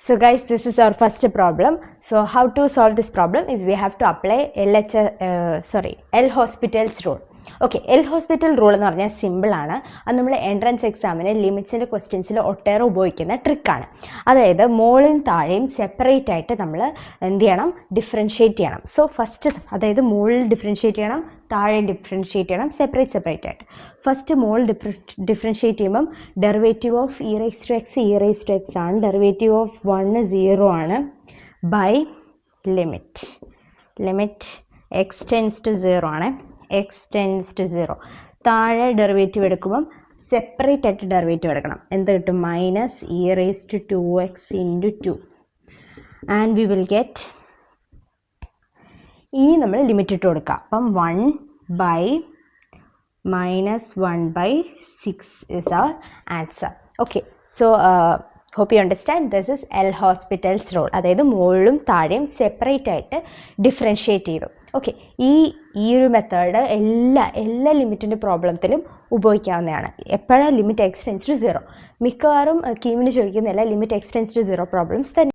So guys, this is our first problem. So how to solve this problem is we have to apply L'Hospital's rule. Okay, L'Hospital rule എന്ന് പറഞ്ഞാൽ simple ആണ്. അത് നമ്മൾ entrance എക്സാമിന് ലിമിറ്റ്സിൻ്റെ ക്വസ്റ്റ്യൻസിൽ ഒട്ടേറെ ഉപയോഗിക്കുന്ന ട്രിക്കാണ്. അതായത് മോളും താഴെയും സെപ്പറേറ്റ് ആയിട്ട് നമ്മൾ എന്ത് ചെയ്യണം, ഡിഫറൻഷ്യേറ്റ് ചെയ്യണം. സോ ഫസ്റ്റ് അതായത് മോളിൽ ഡിഫറൻഷ്യേറ്റ് ചെയ്യണം, താഴെ ഡിഫറൻഷ്യേറ്റ് ചെയ്യണം, സെപ്പറേറ്റ് ആയിട്ട്. ഫസ്റ്റ് മോൾ ഡിഫറൻഷ്യേറ്റ് ചെയ്യുമ്പം derivative of e raise to x ആണ്. ഡെറിവേറ്റീവ് ഓഫ് 1 0 ആണ് by limit x tends to 0 ആണ്. X tends to 0. താഴെ ഡെറിവേറ്റീവ് എടുക്കുമ്പം സെപ്പറേറ്റ് ആയിട്ട് ഡെറിവേറ്റീവ് എടുക്കണം. എന്ത് കിട്ടും? Minus e raise to 2x into 2 and we will get ഇനി നമ്മൾ ലിമിറ്റ് ഇട്ട് കൊടുക്കുക. അപ്പം 1 by minus 1/6 is our answer. Okay, so hope you understand this is L'Hospital's rule. അതായത് മുകളിലും താഴെയും സെപ്പറേറ്റ് ആയിട്ട് ഡിഫറൻഷ്യേറ്റ് ചെയ്തു. ഓക്കെ, ഈ ഒരു മെത്തേഡ് എല്ലാ ലിമിറ്റിൻ്റെ പ്രോബ്ലത്തിലും ഉപയോഗിക്കാവുന്നതാണ്. എപ്പോഴാണ് ലിമിറ്റ് എക്സ് ടെൻസ് ടു 0? മിക്കവാറും കീമിന് ചോദിക്കുന്നില്ല limit x tends to 0 problems തന്നെ.